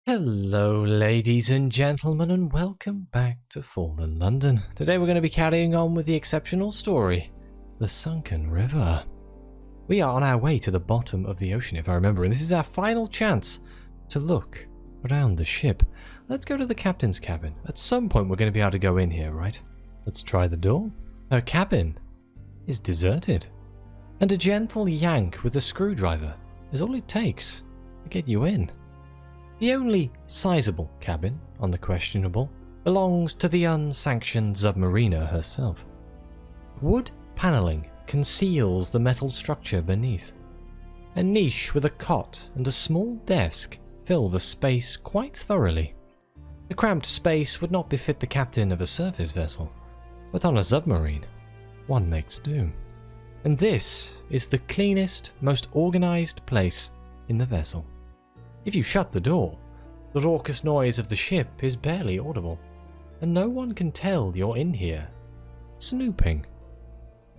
Hello ladies and gentlemen, and welcome back to Fallen London. Today we're going to be carrying on with the exceptional story, the Sunken River. We are on our way to the bottom of the ocean, if I remember, and this is our final chance to look around the ship. Let's go to the captain's cabin. At some point we're going to be able to go in here, right? Let's try the door. Her cabin is deserted, and a gentle yank with a screwdriver is all it takes to get you in. The only sizable cabin on the questionable belongs to the Unsanctioned Zubmariner herself. Wood panelling conceals the metal structure beneath. A niche with a cot and a small desk fill the space quite thoroughly. The cramped space would not befit the captain of a surface vessel, but on a submarine, one makes do. And this is the cleanest, most organized place in the vessel. If you shut the door, the raucous noise of the ship is barely audible, and no one can tell you're in here, snooping.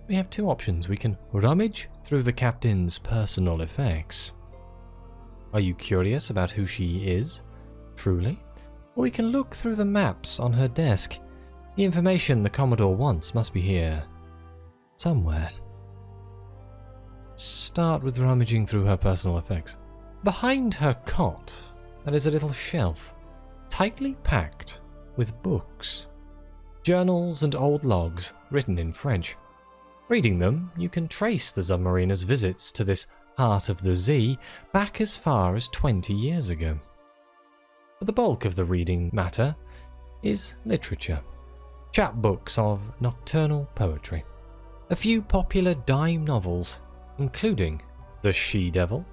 We have two options. We can rummage through the captain's personal effects. Are you curious about who she is, truly? Or we can look through the maps on her desk. The information the Commodore wants must be here, somewhere. Start with rummaging through her personal effects. Behind her cot, there is a little shelf, tightly packed with books, journals and old logs written in French. Reading them, you can trace the submariner's visits to this heart of the Z back as far as 20 years ago. But the bulk of the reading matter is literature, chapbooks of nocturnal poetry, a few popular dime novels, including The She-Devil,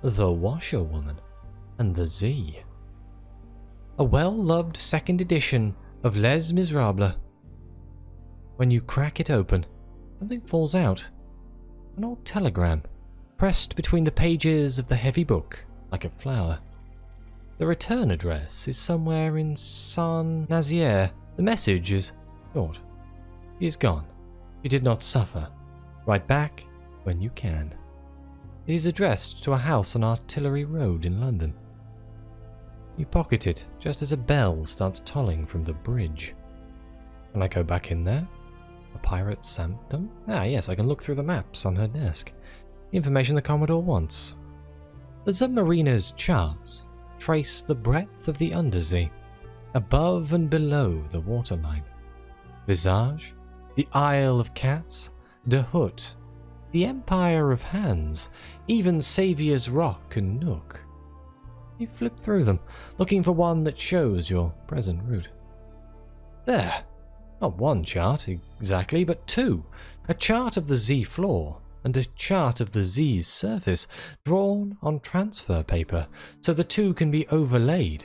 The Washerwoman, and The Z. A well-loved second edition of Les Miserables. When you crack it open, something falls out. An old telegram, pressed between the pages of the heavy book like a flower. The return address is somewhere in Saint-Nazaire. The message is short. She is gone. She did not suffer. Write back when you can. It is addressed to a house on Artillery Road in London. You pocket it just as a bell starts tolling from the bridge. Can I go back in there? A pirate's sanctum? Ah yes, I can look through the maps on her desk. The information the Commodore wants. The submariner's charts trace the breadth of the Unterzee, above and below the waterline. Visage, the Isle of Cats, De Hout, the Empire of Hands, even Saviour's Rock and Nook. You flip through them, looking for one that shows your present route. There! Not one chart exactly, but two. A chart of the Z floor and a chart of the Z's surface, drawn on transfer paper, so the two can be overlaid.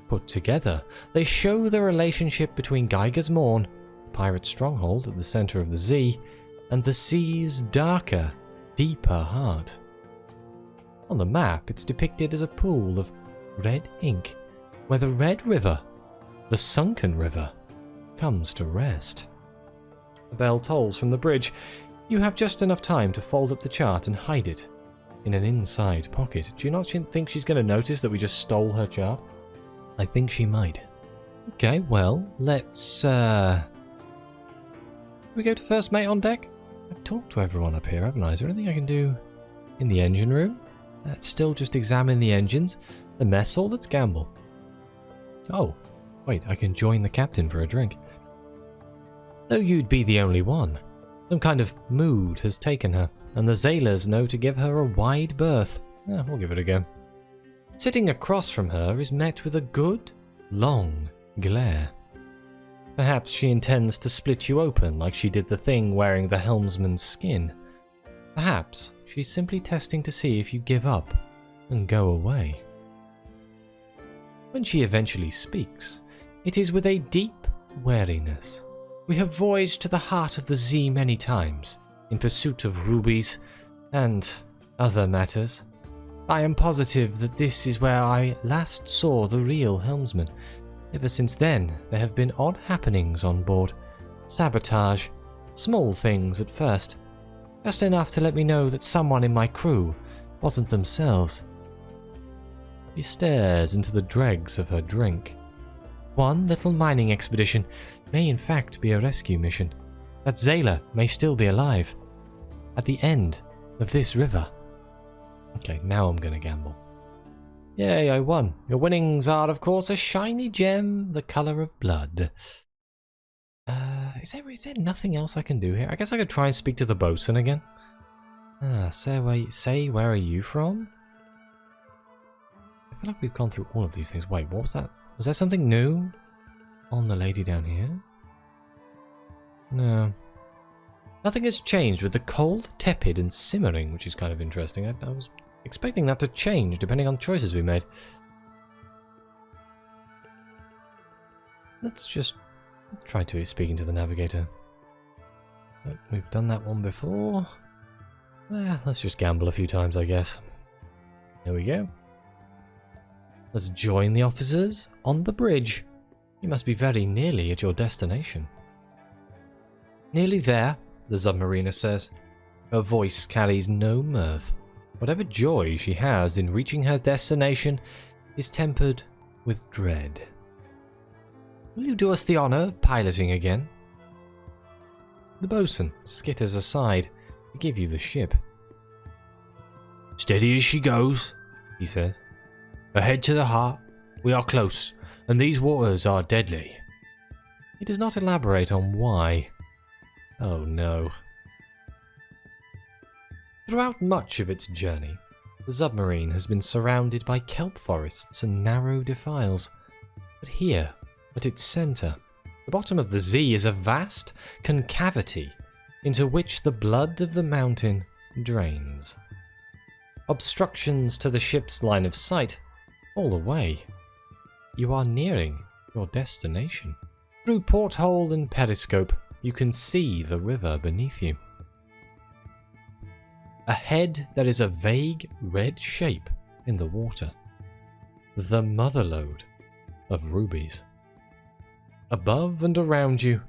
Put together, they show the relationship between Geiger's Morn, the pirate stronghold at the center of the Z, and the sea's darker, deeper heart. On the map, it's depicted as a pool of red ink, where the Red River, the Sunken River, comes to rest. The bell tolls from the bridge. You have just enough time to fold up the chart and hide it in an inside pocket. Do you not think she's going to notice that we just stole her chart? I think she might. Okay, well, let's we go to first mate on deck? I've talked to everyone up here, haven't I? Is there anything I can do in the engine room? Let's still just examine the engines. The mess hall, let's gamble. Oh, wait, I can join the captain for a drink. Though you'd be the only one. Some kind of mood has taken her, and the sailors know to give her a wide berth. We'll give it a go. Sitting across from her is met with a good, long glare. Perhaps she intends to split you open like she did the thing wearing the helmsman's skin. Perhaps she's simply testing to see if you give up and go away. When she eventually speaks, it is with a deep wariness. We have voyaged to the heart of the Z many times, in pursuit of rubies and other matters. I am positive that this is where I last saw the real helmsman. Ever since then, there have been odd happenings on board. Sabotage. Small things at first. Just enough to let me know that someone in my crew wasn't themselves. She stares into the dregs of her drink. One little mining expedition may in fact be a rescue mission. That Zayla may still be alive. At the end of this river. Okay, now I'm gonna gamble. Yay, I won. Your winnings are, of course, a shiny gem, the colour of blood. Is there nothing else I can do here? I guess I could try and speak to the bosun again. Say where are you from? I feel like we've gone through all of these things. Wait, what was that? Was there something new on the lady down here? No. Nothing has changed with the cold, tepid, and simmering, which is kind of interesting. I was expecting that to change depending on choices we made. Let's try to speaking to the navigator. We've done that one before. Let's just gamble a few times, I guess. There we go. Let's join the officers on the bridge. You must be very nearly at your destination. Nearly there, the submariner says. Her voice carries no mirth. Whatever joy she has in reaching her destination is tempered with dread. Will you do us the honour of piloting again? The bosun skitters aside to give you the ship. Steady as she goes, he says. Ahead to the heart. We are close, and these waters are deadly. He does not elaborate on why. Oh no. Throughout much of its journey, the submarine has been surrounded by kelp forests and narrow defiles. But here, at its centre, the bottom of the Z is a vast concavity into which the blood of the mountain drains. Obstructions to the ship's line of sight fall away. You are nearing your destination. Through porthole and periscope, you can see the river beneath you. Ahead, there is a vague red shape in the water. The motherlode of rubies. Above and around you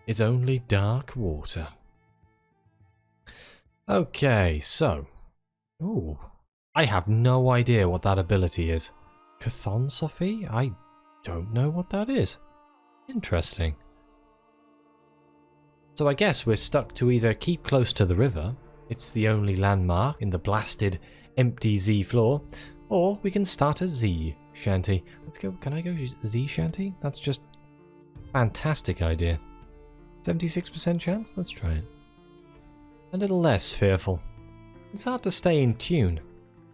is only dark water. Okay, so... Ooh, I have no idea what that ability is. Cathonsophy? I don't know what that is. Interesting. So I guess we're stuck to either keep close to the river, it's the only landmark in the blasted, empty Z floor, or we can start a Z shanty. Let's go, can I go Z shanty? That's just fantastic idea. 76% chance? Let's try it. A little less fearful. It's hard to stay in tune.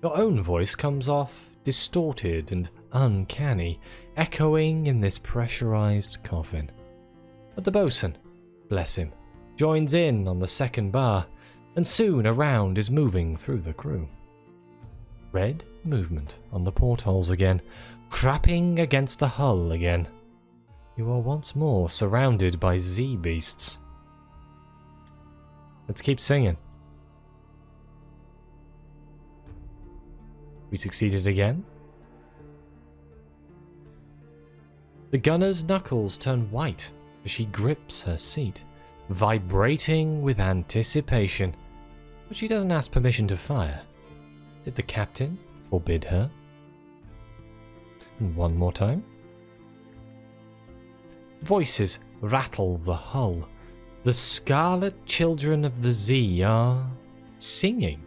Your own voice comes off distorted and uncanny, echoing in this pressurized coffin. But the bosun, bless him, joins in on the second bar, and soon a round is moving through the crew. Red movement on the portholes again, crapping against the hull again. You are once more surrounded by Z-beasts. Let's keep singing. We succeeded again. The gunner's knuckles turn white as she grips her seat, vibrating with anticipation. But she doesn't ask permission to fire. Did the captain forbid her? And one more time. Voices rattle the hull. The scarlet children of the Z are singing.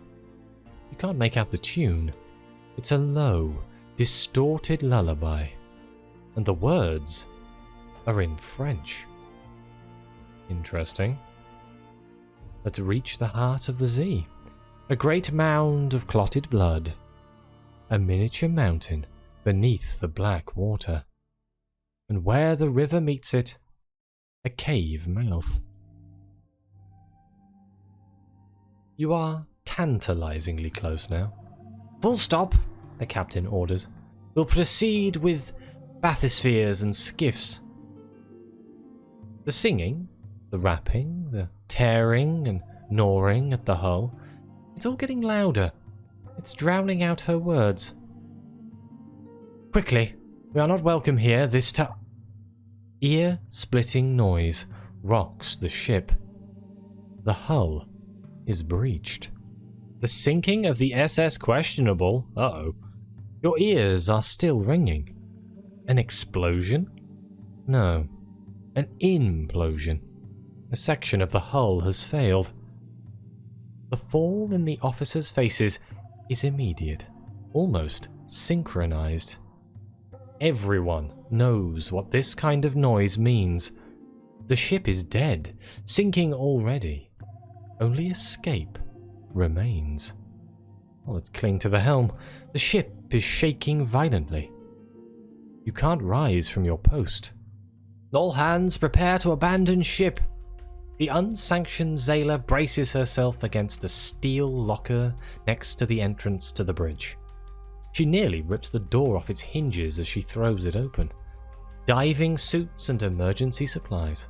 You can't make out the tune. It's a low, distorted lullaby. And the words are in French. Interesting. Let's reach the heart of the Z. A great mound of clotted blood. A miniature mountain beneath the black water. And where the river meets it, a cave mouth. You are tantalizingly close now. Full stop, the captain orders. We'll proceed with bathyspheres and skiffs. The singing, the rapping, the tearing and gnawing at the hull, it's all getting louder. It's drowning out her words. Quickly, we are not welcome here this time. Ear-splitting noise rocks the ship. The hull is breached. The sinking of the SS questionable, Your ears are still ringing. An explosion? No, an implosion. A section of the hull has failed. The fall in the officers' faces is immediate, almost synchronized. Everyone knows what this kind of noise means. The ship is dead, sinking already. Only escape remains. Let's cling to the helm. The ship is shaking violently. You can't rise from your post. All hands prepare to abandon ship. The unsanctioned sailor braces herself against a steel locker next to the entrance to the bridge. She nearly rips the door off its hinges as she throws it open. Diving suits and emergency supplies.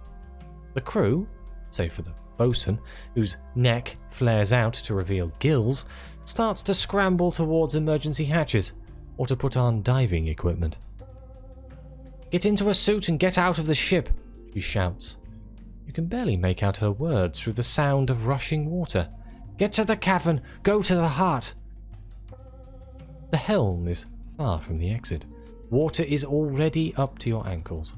The crew, save for the bosun, whose neck flares out to reveal gills, starts to scramble towards emergency hatches or to put on diving equipment. "Get into a suit and get out of the ship," she shouts. You can barely make out her words through the sound of rushing water. "Get to the cavern, go to the heart." The helm is far from the exit. Water is already up to your ankles.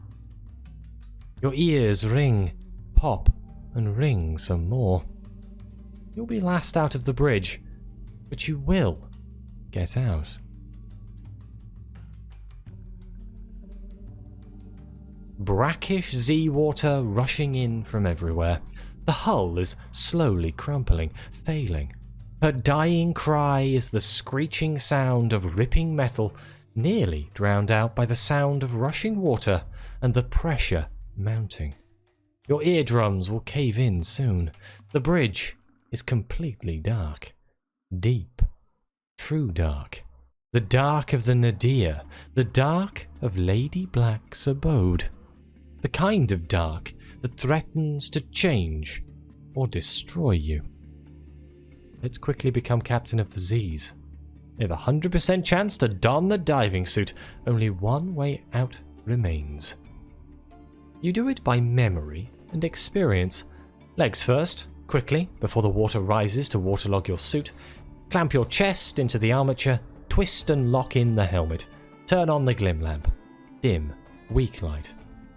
Your ears ring, pop, and ring some more. You'll be last out of the bridge, but you will get out. Brackish sea water rushing in from everywhere. The hull is slowly crumpling, failing. Her dying cry is the screeching sound of ripping metal, nearly drowned out by the sound of rushing water and the pressure mounting. Your eardrums will cave in soon. The bridge is completely dark. Deep. True dark. The dark of the nadir. The dark of Lady Black's abode. The kind of dark that threatens to change or destroy you. Let's quickly become captain of the Z's. We have a 100% chance to don the diving suit. Only one way out remains. You do it by memory and experience. Legs first, quickly, before the water rises to waterlog your suit. Clamp your chest into the armature, twist and lock in the helmet. Turn on the glim lamp. Dim, weak light,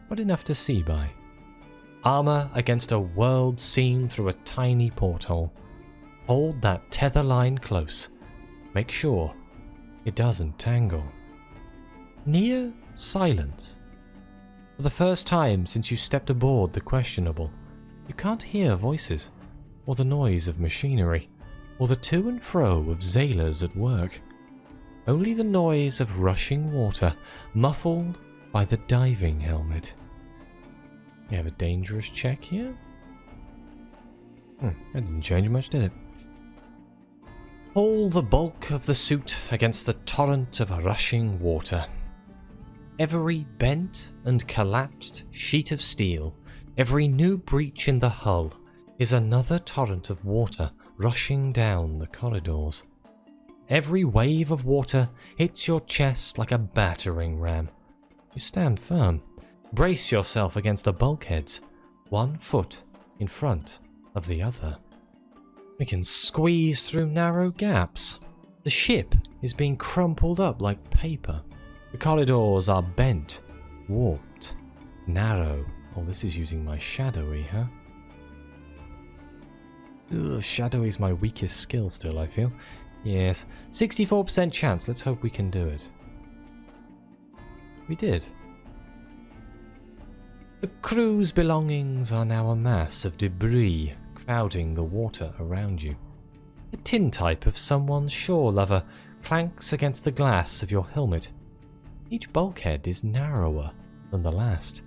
but enough to see by. Armor against a world seen through a tiny porthole. Hold that tether line close. Make sure it doesn't tangle. Near silence. For the first time since you stepped aboard the questionable, you can't hear voices, or the noise of machinery, or the to and fro of sailors at work. Only the noise of rushing water, muffled by the diving helmet. You have a dangerous check here? That didn't change much, did it? Haul the bulk of the suit against the torrent of rushing water. Every bent and collapsed sheet of steel, every new breach in the hull, is another torrent of water rushing down the corridors. Every wave of water hits your chest like a battering ram. You stand firm. Brace yourself against the bulkheads, 1 foot in front of the other. We can squeeze through narrow gaps. The ship is being crumpled up like paper. The corridors are bent, warped, narrow. Oh, this is using my shadowy, huh? Ugh, shadowy is my weakest skill still, I feel. Yes, 64% chance. Let's hope we can do it. We did. The crew's belongings are now a mass of debris crowding the water around you. A tintype of someone's shore lover clanks against the glass of your helmet. Each bulkhead is narrower than the last,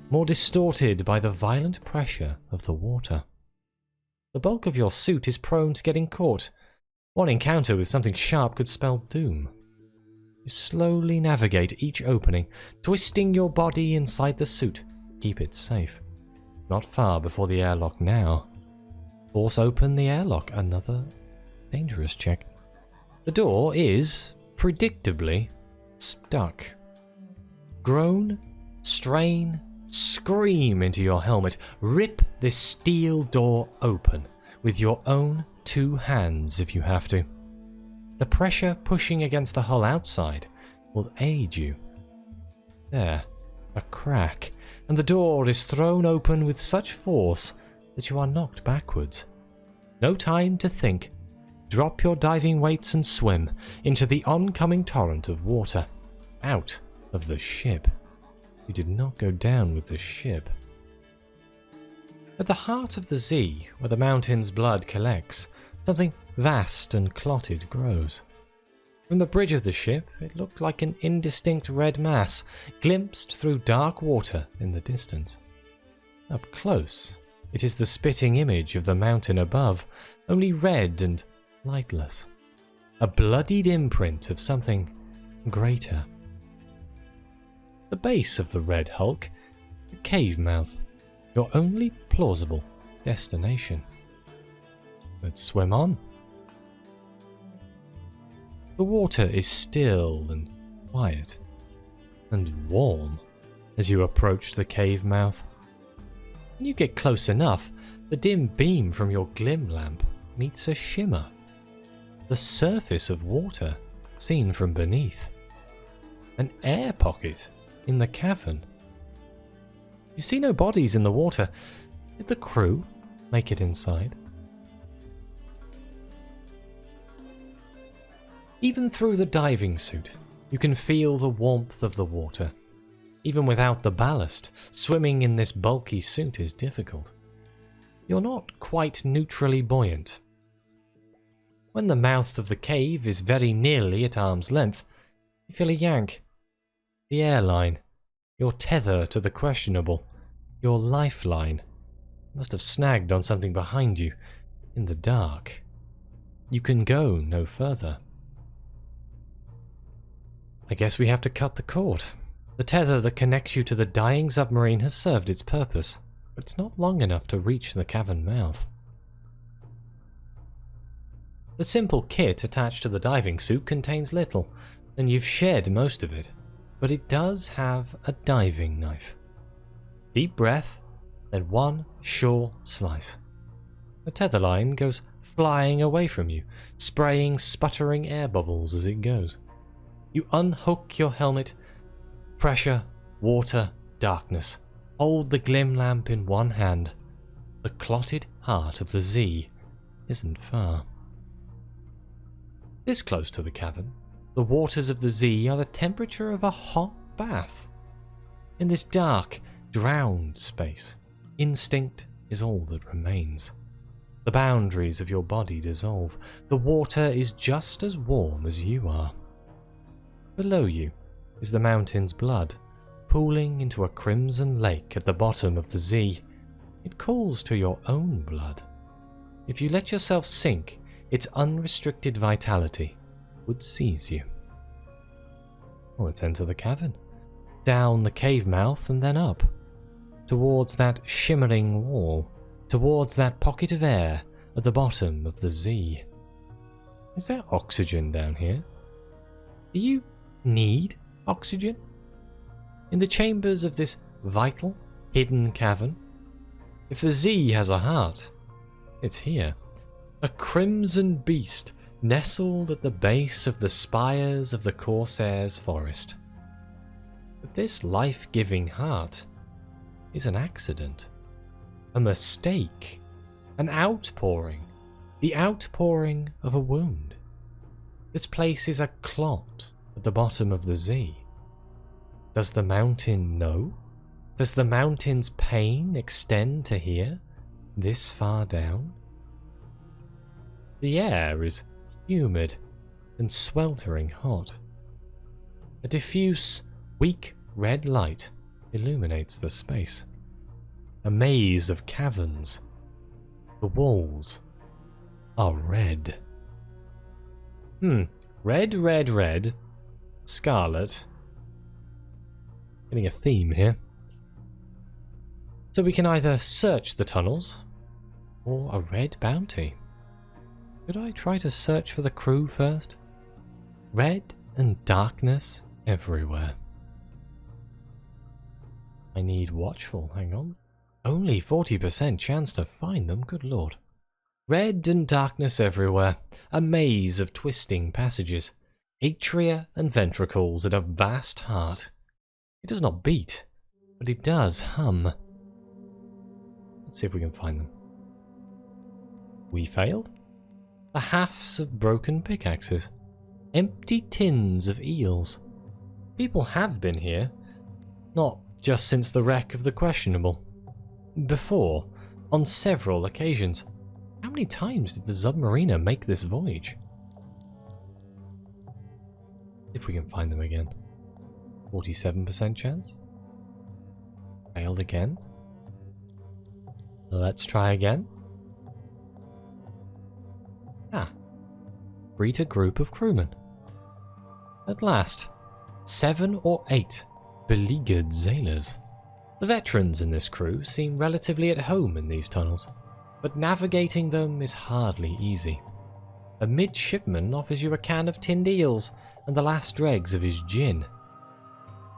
more distorted by the violent pressure of the water. The bulk of your suit is prone to getting caught. One encounter with something sharp could spell doom. You slowly navigate each opening, twisting your body inside the suit. Keep it safe. Not far before the airlock now. Force open the airlock. Another dangerous check. The door is, predictably, stuck. Groan, strain, scream into your helmet. Rip this steel door open with your own 2 hands if you have to. The pressure pushing against the hull outside will aid you. There, a crack, and the door is thrown open with such force that you are knocked backwards. No time to think. Drop your diving weights and swim into the oncoming torrent of water. Out of the ship. You did not go down with the ship. At the heart of the Z, where the mountain's blood collects, something vast and clotted grows. From the bridge of the ship, it looked like an indistinct red mass glimpsed through dark water in the distance. Up close, it is the spitting image of the mountain above, only red and lightless. A bloodied imprint of something greater. The base of the red hulk, the cave mouth, your only plausible destination. Let's swim on. The water is still and quiet, and warm as you approach the cave mouth. When you get close enough, the dim beam from your glim lamp meets a shimmer. The surface of water seen from beneath. An air pocket in the cavern. You see no bodies in the water. Did the crew make it inside? Even through the diving suit, you can feel the warmth of the water. Even without the ballast, swimming in this bulky suit is difficult. You're not quite neutrally buoyant. When the mouth of the cave is very nearly at arm's length, you feel a yank. The airline, your tether to the questionable, your lifeline, must have snagged on something behind you, in the dark. You can go no further. I guess we have to cut the cord. The tether that connects you to the dying submarine has served its purpose, but it's not long enough to reach the cavern mouth. The simple kit attached to the diving suit contains little, and you've shed most of it, but it does have a diving knife. Deep breath, then one sure slice. The tether line goes flying away from you, spraying sputtering air bubbles as it goes. You unhook your helmet. Pressure, water, darkness. Hold the glim lamp in one hand. The clotted heart of the Z isn't far. This close to the cavern, the waters of the Z are the temperature of a hot bath. In this dark, drowned space, instinct is all that remains. The boundaries of your body dissolve. The water is just as warm as you are. Below you is the mountain's blood, pooling into a crimson lake at the bottom of the Z. It calls to your own blood. If you let yourself sink, its unrestricted vitality would seize you. Let's enter the cavern, down the cave mouth and then up, towards that shimmering wall, towards that pocket of air at the bottom of the Z. Is there oxygen down here? Do you need oxygen? In the chambers of this vital, hidden cavern? If the Z has a heart, it's here. A crimson beast nestled at the base of the spires of the Corsair's forest. But this life-giving heart is an accident, a mistake, an outpouring, the outpouring of a wound. This place is a clot at the bottom of the Z. Does the mountain know? Does the mountain's pain extend to here, this far down? The air is humid and sweltering hot. A diffuse, weak red light illuminates the space. A maze of caverns. The walls are red. Red, red, red. Scarlet. Getting a theme here. So we can either search the tunnels, or a red bounty. Should I try to search for the crew first? Red and darkness everywhere. I need watchful, hang on. Only 40% chance to find them, good lord. Red and darkness everywhere, a maze of twisting passages, atria and ventricles and a vast heart. It does not beat, but it does hum. Let's see if we can find them. We failed? The halves of broken pickaxes. Empty tins of eels. People have been here. Not just since the wreck of the questionable. Before, on several occasions. How many times did the Zubmariner make this voyage? If we can find them again. 47% chance? Failed again? Let's try again. Greet a group of crewmen. At last, 7 or 8 beleaguered sailors. The veterans in this crew seem relatively at home in these tunnels, but navigating them is hardly easy. A midshipman offers you a can of tinned eels and the last dregs of his gin.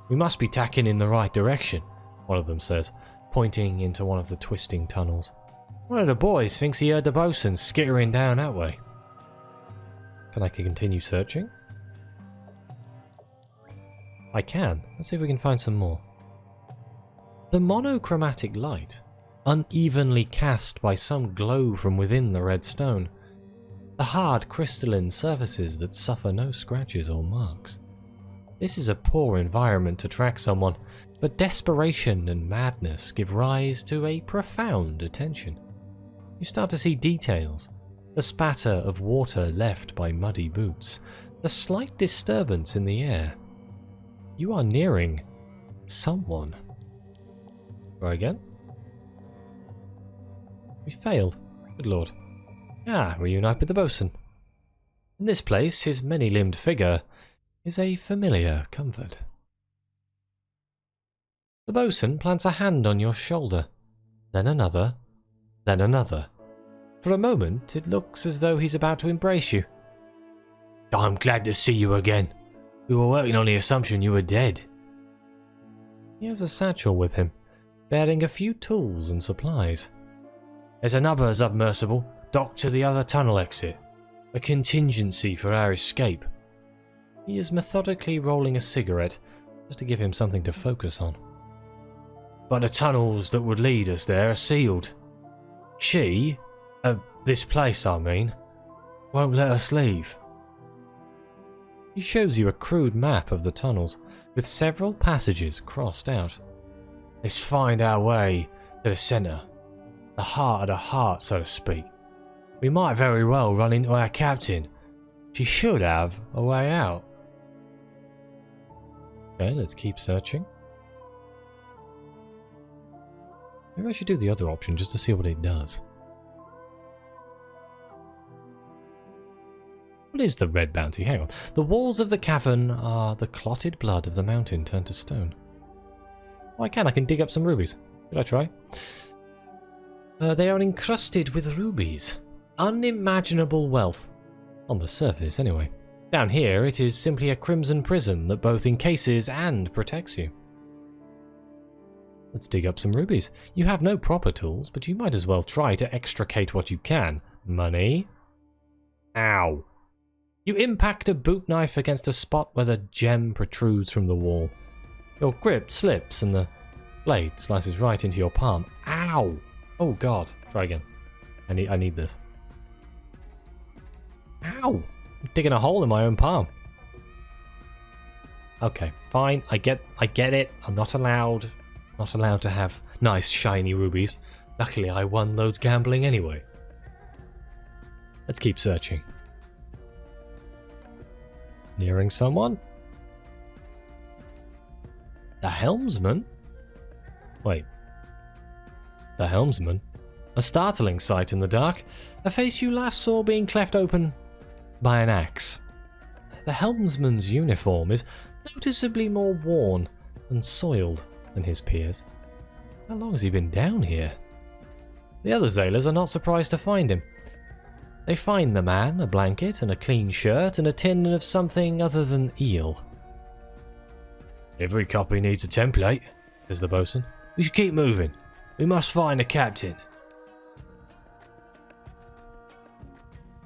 "We must be tacking in the right direction," one of them says, pointing into one of the twisting tunnels. "One of the boys thinks he heard the bosun skittering down that way." Can I continue searching? I can. Let's see if we can find some more. The monochromatic light, unevenly cast by some glow from within the red stone. The hard crystalline surfaces that suffer no scratches or marks. This is a poor environment to track someone, but desperation and madness give rise to a profound attention. You start to see details. The spatter of water left by muddy boots. The slight disturbance in the air. You are nearing someone. Try again. We failed. Good lord. Reunite with the bosun. In this place, his many-limbed figure is a familiar comfort. The bosun plants a hand on your shoulder, then another, then another. For a moment, it looks as though he's about to embrace you. "I'm glad to see you again. We were working on the assumption you were dead." He has a satchel with him, bearing a few tools and supplies. "There's another submersible docked to the other tunnel exit. A contingency for our escape." He is methodically rolling a cigarette, just to give him something to focus on. "But the tunnels that would lead us there are sealed. This place, I mean, won't let us leave." He shows you a crude map of the tunnels, with several passages crossed out. "Let's find our way to the centre, the heart of the heart, so to speak. We might very well run into our captain. She should have a way out." Okay, let's keep searching. Maybe I should do the other option just to see what it does. What is the red bounty? Hang on. The walls of the cavern are the clotted blood of the mountain turned to stone. Oh, I can dig up some rubies. Did I try? They are encrusted with rubies. Unimaginable wealth. On the surface, anyway. Down here, it is simply a crimson prison that both encases and protects you. Let's dig up some rubies. You have no proper tools, but you might as well try to extricate what you can. Money. Ow. You impact a boot knife against a spot where the gem protrudes from the wall. Your grip slips and the blade slices right into your palm. Ow! Oh god. Try again. I need this. Ow! I'm digging a hole in my own palm. Okay, fine. I get it. I'm not allowed to have nice shiny rubies. Luckily I won loads gambling anyway. Let's keep searching. Nearing someone? The helmsman? Wait. The helmsman? A startling sight in the dark. A face you last saw being cleft open by an axe. The helmsman's uniform is noticeably more worn and soiled than his peers. How long has he been down here? The other sailors are not surprised to find him. They find the man a blanket and a clean shirt and a tin of something other than eel. "Every copy needs a template," says the bosun. "We should keep moving. We must find the captain."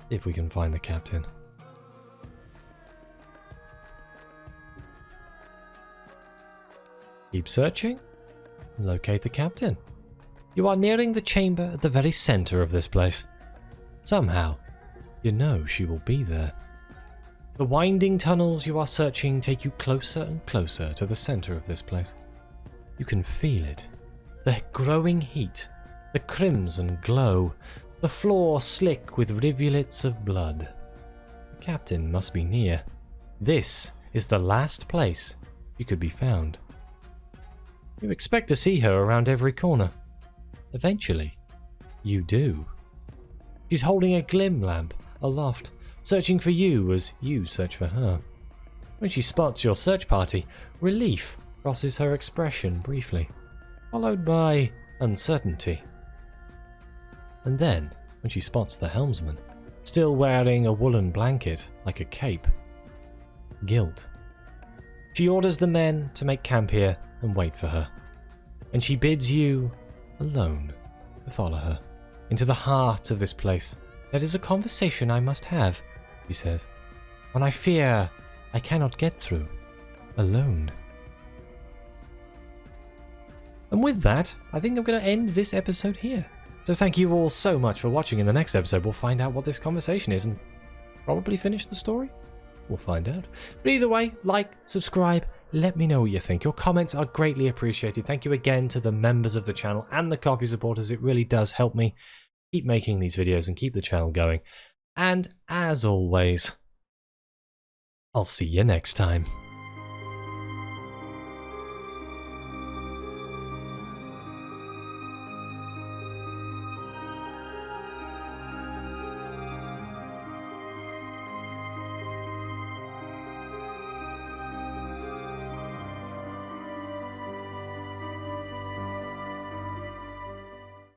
if we can find the captain. Keep searching. Locate the captain. You are nearing the chamber at the very center of this place. Somehow, you know she will be there. The winding tunnels you are searching take you closer and closer to the center of this place. You can feel it. The growing heat, the crimson glow, the floor slick with rivulets of blood. The captain must be near. This is the last place she could be found. You expect to see her around every corner. Eventually, you do. She's holding a glim lamp aloft, searching for you as you search for her. When she spots your search party, relief crosses her expression briefly, followed by uncertainty. And then, when she spots the helmsman, still wearing a woolen blanket like a cape, guilt. She orders the men to make camp here and wait for her, and she bids you, alone, to follow her into the heart of this place. There is a conversation I must have, she says, when I fear I cannot get through, alone. And with that, I think I'm going to end this episode here. So thank you all so much for watching. In the next episode, we'll find out what this conversation is and probably finish the story. We'll find out. But either way, like, subscribe, let me know what you think. Your comments are greatly appreciated. Thank you again to the members of the channel and the coffee supporters. It really does help me keep making these videos and keep the channel going. And as always, I'll see you next time.